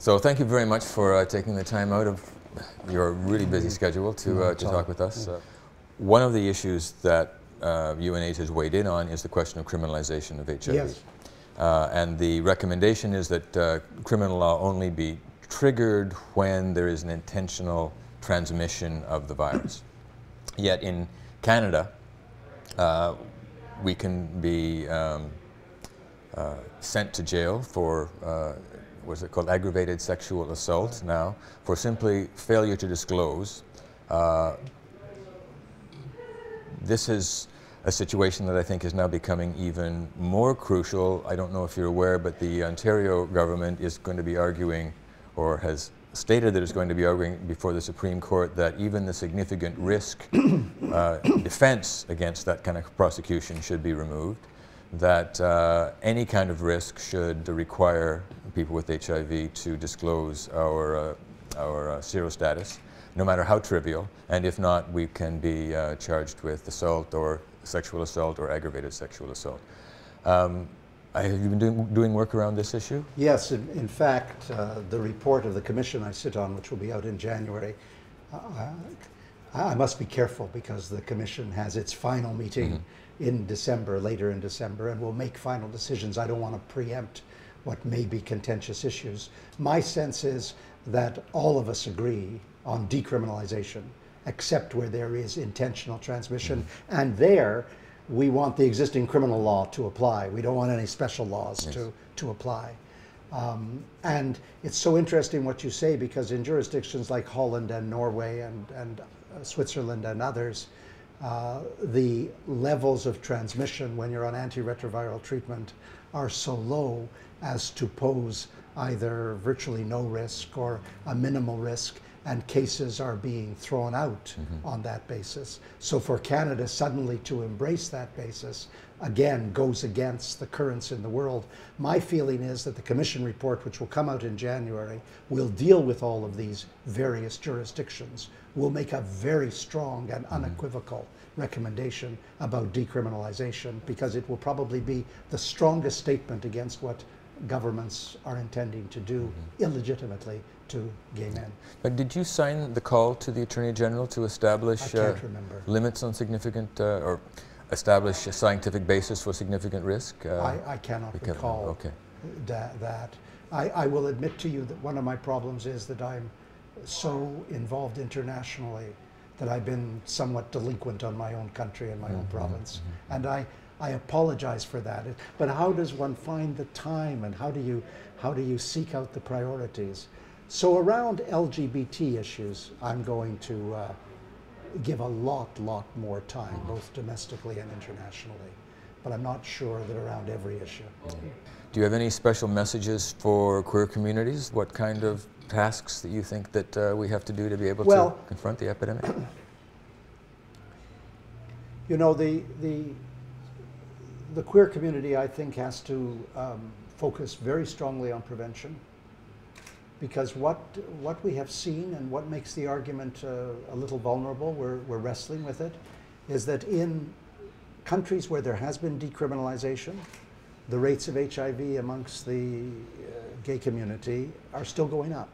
So thank you very much for taking the time out of your really busy schedule to talk with us. One of the issues that UNH has weighed in on is the question of criminalization of HIV. Yes. And the recommendation is that criminal law only be triggered when there is an intentional transmission of the virus. Yet in Canada, we can be sent to jail for what's it called, aggravated sexual assault now, for simply failure to disclose. This is a situation that I think is now becoming even more crucial. I don't know if you're aware, but the Ontario government is going to be arguing, or has stated that it's going to be arguing before the Supreme Court, that even the significant risk defense against that kind of prosecution should be removed, that any kind of risk should require people with HIV to disclose our serostatus, no matter how trivial, and if not, we can be charged with assault or sexual assault or aggravated sexual assault. Have you been doing work around this issue? Yes, in fact, the report of the commission I sit on, which will be out in January, I must be careful because the commission has its final meeting in December, later in December, and will make final decisions. I don't want to preempt what may be contentious issues. My sense is that all of us agree on decriminalization, except where there is intentional transmission, and there we want the existing criminal law to apply. We don't want any special laws to apply. And it's so interesting what you say, because in jurisdictions like Holland and Norway and Switzerland and others, the levels of transmission when you're on antiretroviral treatment are so low as to pose either virtually no risk or a minimal risk, and cases are being thrown out on that basis. So for Canada suddenly to embrace that basis, again, goes against the currents in the world. My feeling is that the Commission report, which will come out in January, will deal with all of these various jurisdictions, will make a very strong and unequivocal recommendation about decriminalization, because it will probably be the strongest statement against what governments are intending to do illegitimately to gay men. But did you sign the call to the Attorney General to establish limits on significant, or establish a scientific basis for significant risk? I cannot recall that. I will admit to you that one of my problems is that I'm so involved internationally that I've been somewhat delinquent on my own country and my own province. And I apologize for that. But how does one find the time, and how do you seek out the priorities? So around LGBT issues, I'm going to give a lot more time, both domestically and internationally. But I'm not sure that around every issue. Do you have any special messages for queer communities? What kind of tasks that you think that we have to do to be able to confront the epidemic? You know, the queer community, I think, has to focus very strongly on prevention, because what we have seen, and what makes the argument a little vulnerable, we're wrestling with it, is that in countries where there has been decriminalization, the rates of HIV amongst the gay community are still going up,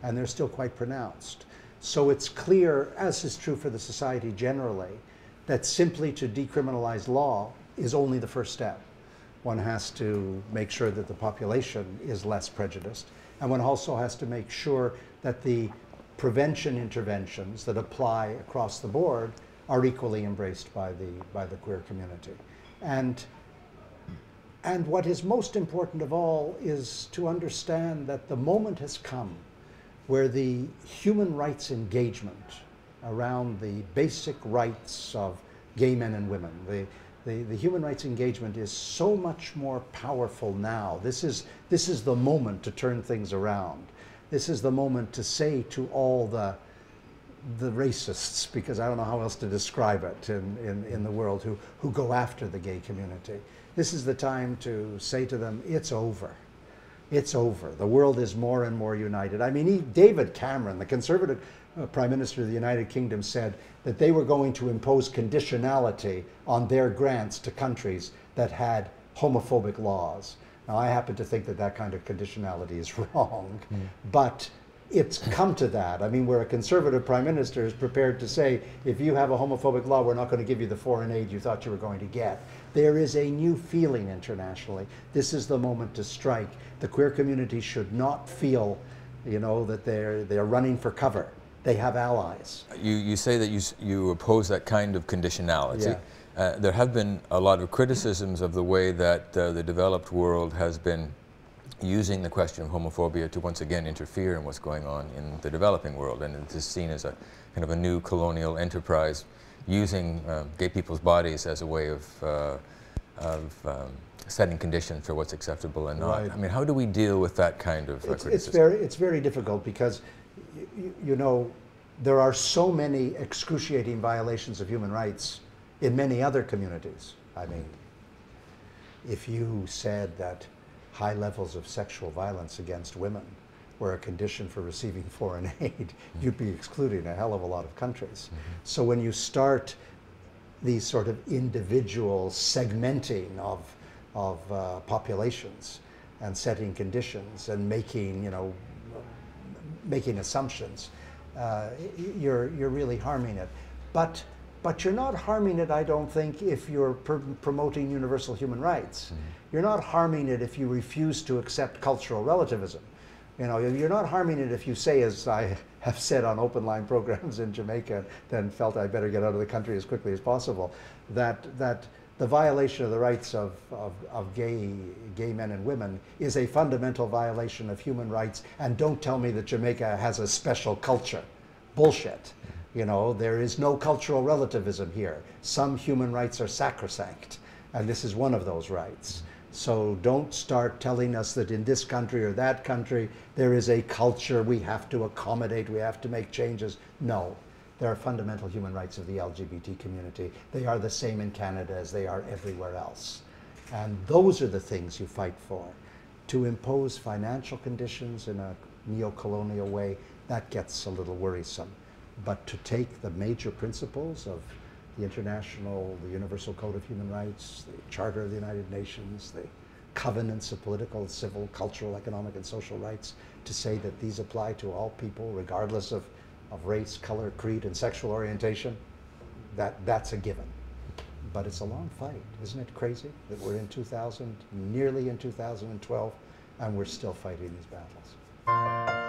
and they're still quite pronounced. So it's clear, as is true for the society generally, that simply to decriminalize law is only the first step. One has to make sure that the population is less prejudiced, and one also has to make sure that the prevention interventions that apply across the board are equally embraced by the queer community. And what is most important of all is to understand that the moment has come where the human rights engagement around the basic rights of gay men and women, the human rights engagement is so much more powerful now. This is the moment to turn things around. This is the moment to say to all the racists, because I don't know how else to describe it in the world, who go after the gay community. This is the time to say to them, it's over. It's over. The world is more and more united. I mean, David Cameron, the Conservative Prime Minister of the United Kingdom, said that they were going to impose conditionality on their grants to countries that had homophobic laws. Now, I happen to think that that kind of conditionality is wrong, but it's come to that. I mean, where a conservative prime minister is prepared to say, if you have a homophobic law, we're not going to give you the foreign aid you thought you were going to get. There is a new feeling internationally. This is the moment to strike. The queer community should not feel, you know, that they're running for cover. They have allies. You say that you oppose that kind of conditionality. Yeah. There have been a lot of criticisms of the way that the developed world has been using the question of homophobia to once again interfere in what's going on in the developing world, and it is seen as a kind of a new colonial enterprise using gay people's bodies as a way of setting conditions for what's acceptable and not. Right. I mean, how do we deal with that kind of criticism? It's very difficult because, you know, there are so many excruciating violations of human rights in many other communities. I mean, if you said that high levels of sexual violence against women were a condition for receiving foreign aid, you'd be excluding a hell of a lot of countries. So when you start these sort of individual segmenting of populations and setting conditions and making, you know, making assumptions, you're really harming it. But you're not harming it, I don't think, if you're promoting universal human rights. You're not harming it if you refuse to accept cultural relativism. You know, you're not harming it if you say, as I have said on open line programs in Jamaica, then felt I better get out of the country as quickly as possible, that the violation of the rights of gay men and women is a fundamental violation of human rights, and don't tell me that Jamaica has a special culture. Bullshit. You know, there is no cultural relativism here. Some human rights are sacrosanct, and this is one of those rights. So don't start telling us that in this country or that country there is a culture we have to accommodate, we have to make changes. No, there are fundamental human rights of the LGBT community. They are the same in Canada as they are everywhere else. And those are the things you fight for. To impose financial conditions in a neo-colonial way, that gets a little worrisome. But to take the major principles of the Universal Code of Human Rights, the Charter of the United Nations, the covenants of political, civil, cultural, economic, and social rights, to say that these apply to all people, regardless of race, color, creed, and sexual orientation, that's a given. But it's a long fight. Isn't it crazy that we're in nearly in 2012, and we're still fighting these battles?